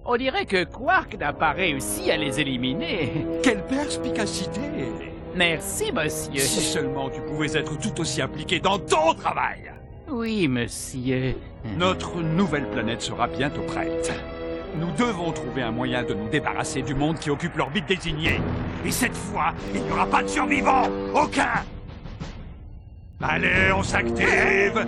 On dirait que Quark n'a pas réussi à les éliminer. Quelle perspicacité! Merci, monsieur. Si seulement tu pouvais être tout aussi impliqué dans ton travail! Oui, monsieur. Notre nouvelle planète sera bientôt prête. Nous devons trouver un moyen de nous débarrasser du monde qui occupe l'orbite désignée. Et cette fois, il n'y aura pas de survivants! Aucun! Allez, on s'active!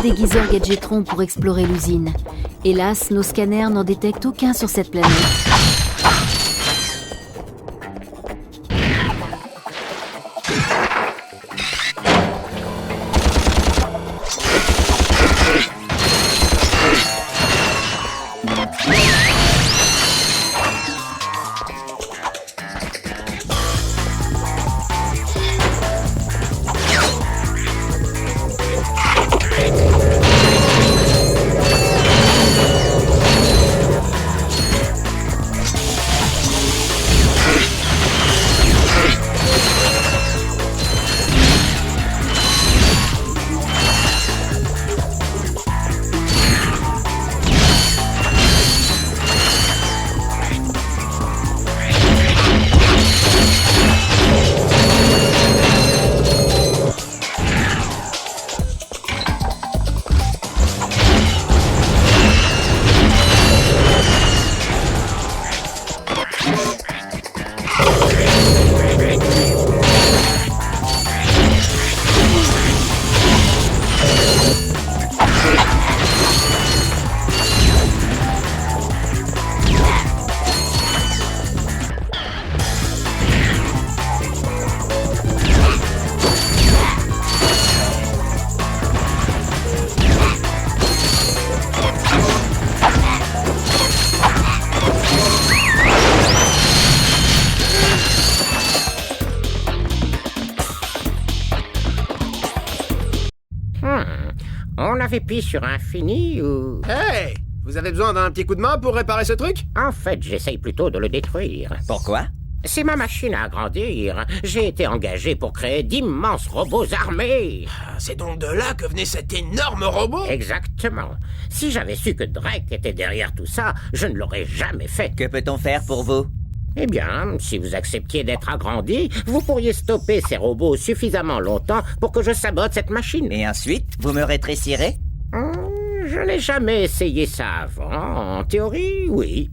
Déguiseur Gadgetron pour explorer l'usine. Hélas, nos scanners n'en détectent aucun sur cette planète. On avait pis sur Infini ou... Hey! Vous avez besoin d'un petit coup de main pour réparer ce truc? En fait, j'essaye plutôt de le détruire. Pourquoi? C'est ma machine à agrandir. J'ai été engagé pour créer d'immenses robots armés. C'est donc de là que venait cet énorme robot? Exactement. Si j'avais su que Drake était derrière tout ça, je ne l'aurais jamais fait. Que peut-on faire pour vous? Eh bien, si vous acceptiez d'être agrandi, vous pourriez stopper ces robots suffisamment longtemps pour que je sabote cette machine. Et ensuite, vous me rétrécirez? Je n'ai jamais essayé ça avant. En théorie, oui.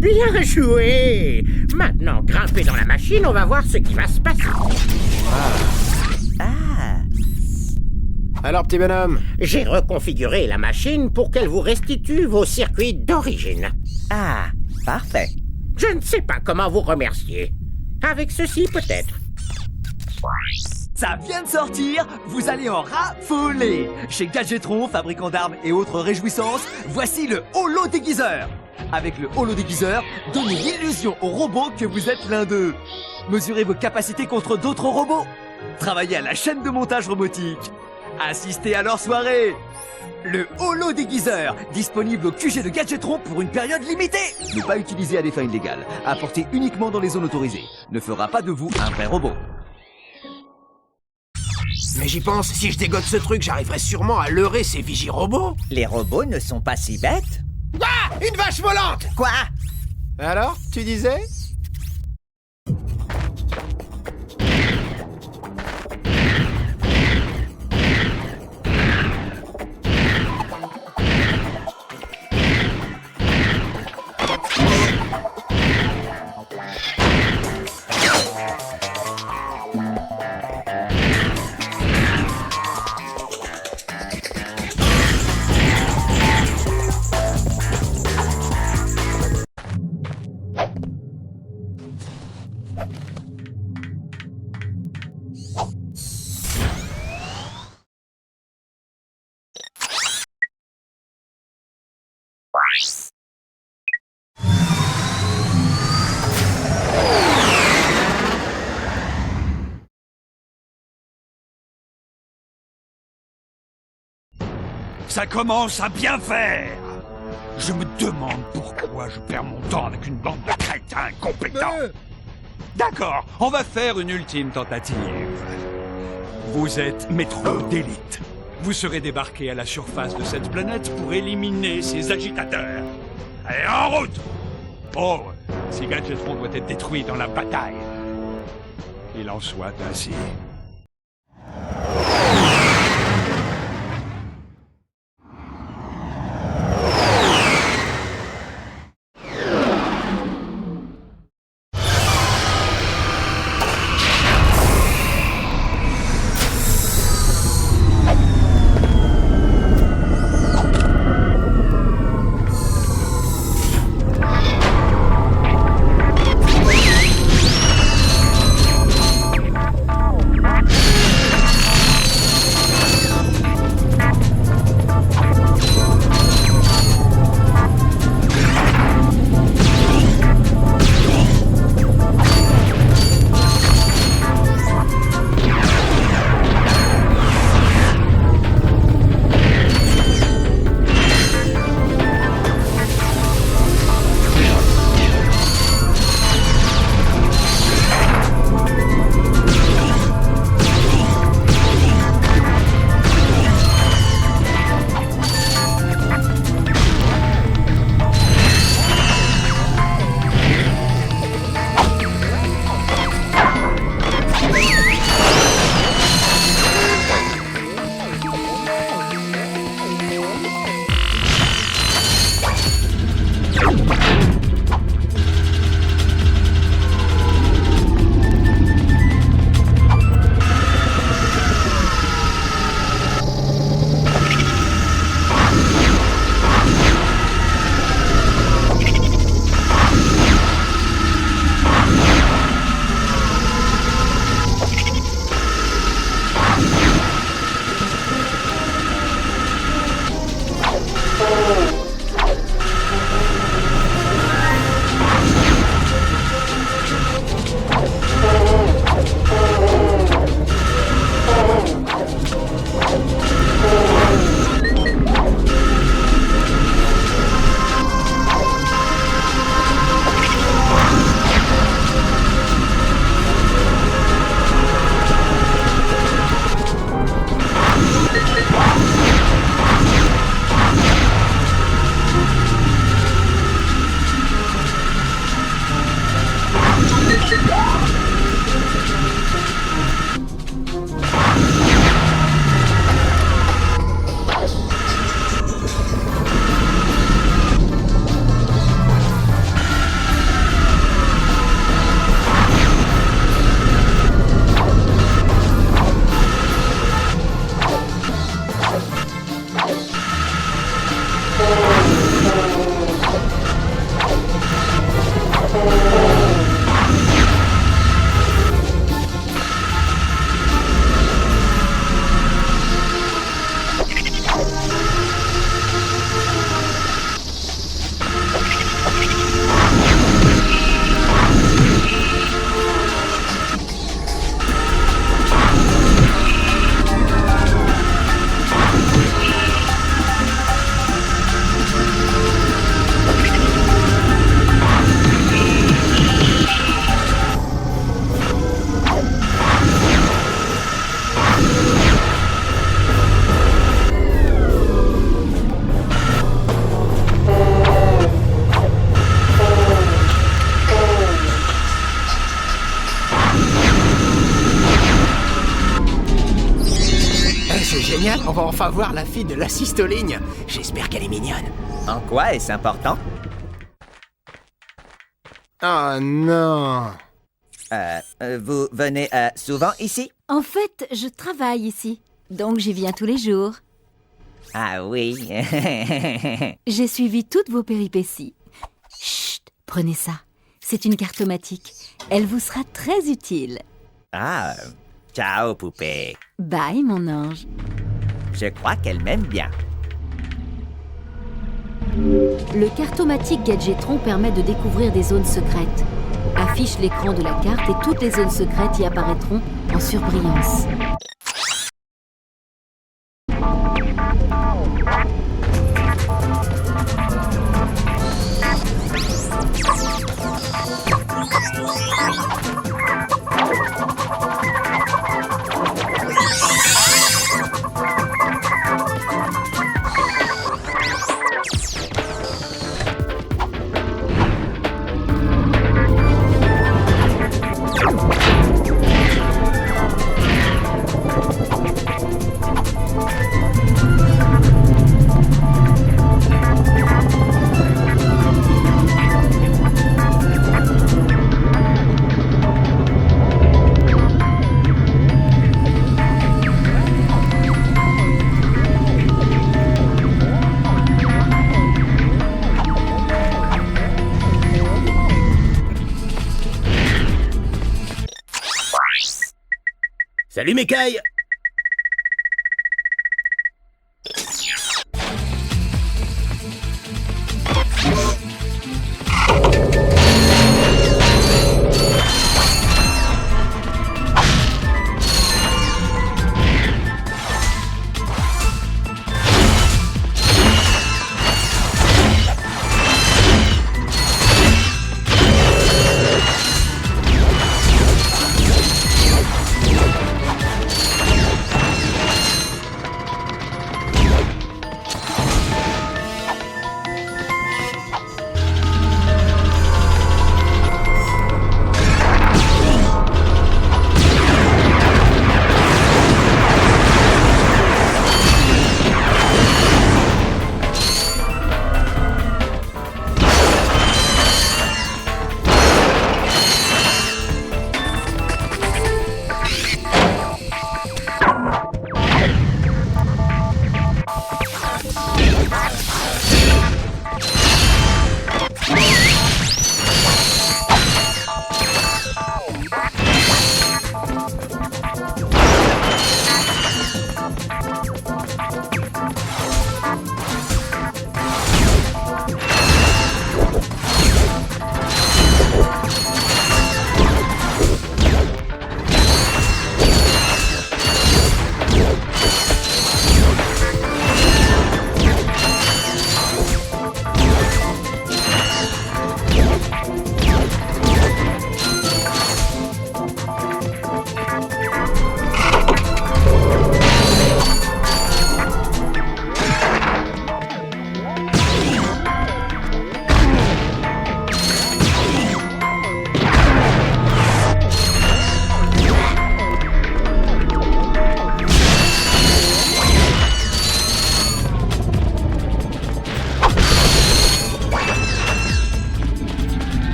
Bien joué! Maintenant, grimpez dans la machine, on va voir ce qui va se passer. Ah! Alors, petit bonhomme, J'ai reconfiguré la machine pour qu'elle vous restitue vos circuits d'origine. Ah! Parfait. Je ne sais pas comment vous remercier. Avec ceci, peut-être. Ça vient de sortir, vous allez en raffoler. Chez Gadgetron, fabricant d'armes et autres réjouissances, voici le holo déguiseur. Avec le holo déguiseur, donnez l'illusion aux robots que vous êtes l'un d'eux. Mesurez vos capacités contre d'autres robots. Travaillez à la chaîne de montage robotique. Assistez à leur soirée. Le holo déguiseur, disponible au QG de Gadgetron pour une période limitée. Ne pas utiliser à des fins illégales. Apporté uniquement dans les zones autorisées. Ne fera pas de vous un vrai robot. mais j'y pense, si je dégote ce truc, j'arriverai sûrement à leurrer ces vigies robots. Les robots ne sont pas si bêtes. Ah! Une vache volante! Quoi? Alors, tu disais? Ça commence à bien faire. Je me demande pourquoi je perds mon temps avec une bande de crétins incompétents. D'accord, on va faire une ultime tentative. Vous êtes métro d'élite. Vous serez débarqué à la surface de cette planète pour éliminer ces agitateurs. Allez, en route! Oh, si Gadgetron doit être détruit dans la bataille. Qu'il en soit ainsi. c'est génial, on va enfin voir la fille de l'assiste aux lignes. J'espère qu'elle est mignonne. En quoi est-ce important? Oh non. Vous venez souvent ici? En fait, je travaille ici, donc j'y viens tous les jours. Ah oui. J'ai suivi toutes vos péripéties. Chut, prenez ça. C'est une cartomatique. Elle vous sera très utile. Ah, ciao poupée. Bye, mon ange. Je crois qu'elle m'aime bien. Le cartomatique Gadgetron permet de découvrir des zones secrètes. Affiche l'écran de la carte et toutes les zones secrètes y apparaîtront en surbrillance. Salut Mécaille.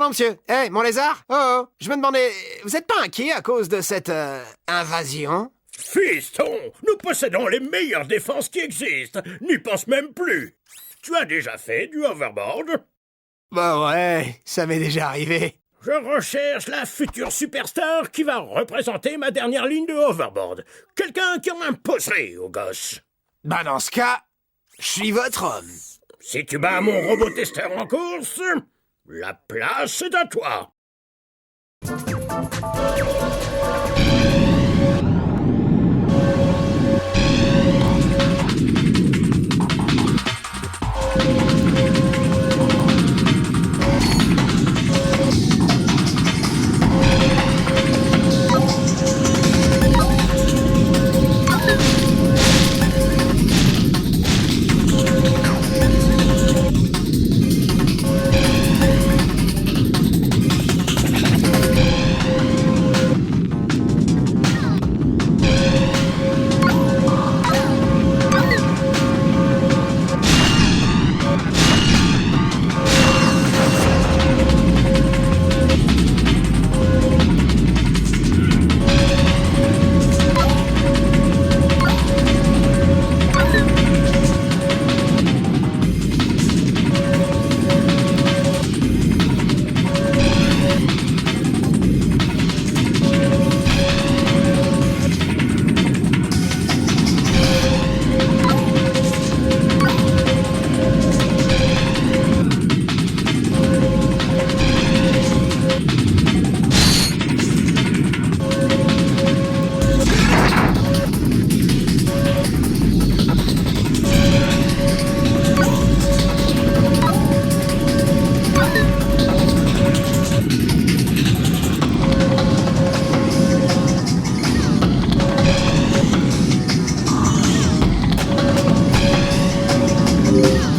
Bonjour, monsieur. Hey, mon lézard. Oh, je me demandais, vous êtes pas inquiet à cause de cette invasion? Fiston, nous possédons les meilleures défenses qui existent. N'y pense même plus. Tu as déjà fait du hoverboard? Bah ouais, ça m'est déjà arrivé. Je recherche la future superstar qui va représenter ma dernière ligne de hoverboard. Quelqu'un qui en imposerait aux gosses. Bah dans ce cas, je suis votre homme. Si tu bats mon robot-testeur en course, la place est à toi.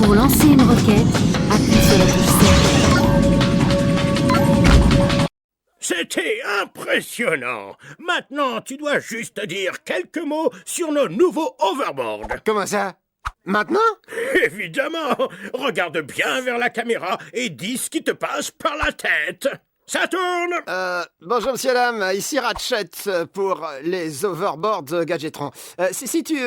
Pour lancer une roquette, appuie sur la touche cercle. C'était impressionnant. Maintenant, tu dois juste dire quelques mots sur nos nouveaux hoverboards. Comment ça? Maintenant? Évidemment. Regarde bien vers la caméra et dis ce qui te passe par la tête. Ça tourne. Bonjour monsieur dame, ici Ratchet pour les overboards Gadgetron. Si tu...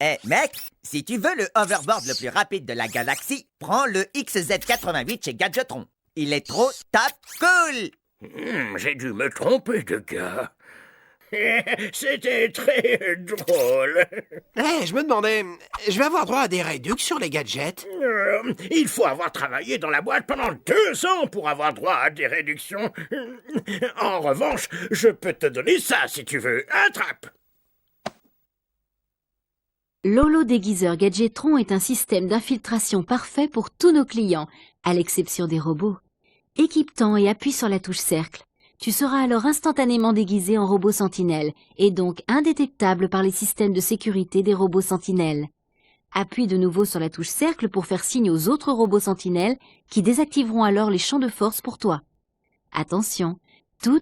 Eh, mec, si tu veux le hoverboard le plus rapide de la galaxie, prends le XZ88 chez Gadgetron. Il est trop top cool! J'ai dû me tromper de gars. C'était très drôle. je me demandais, je vais avoir droit à des réductions sur les gadgets? Il faut avoir travaillé dans la boîte pendant 2 ans pour avoir droit à des réductions. En revanche, je peux te donner ça si tu veux. Attrape! L'holodéguiseur Gadgetron est un système d'infiltration parfait pour tous nos clients, à l'exception des robots. Équipe-t'en et appuie sur la touche cercle. Tu seras alors instantanément déguisé en robot sentinelle, et donc indétectable par les systèmes de sécurité des robots sentinelles. Appuie de nouveau sur la touche cercle pour faire signe aux autres robots sentinelles, qui désactiveront alors les champs de force pour toi. Attention, tout...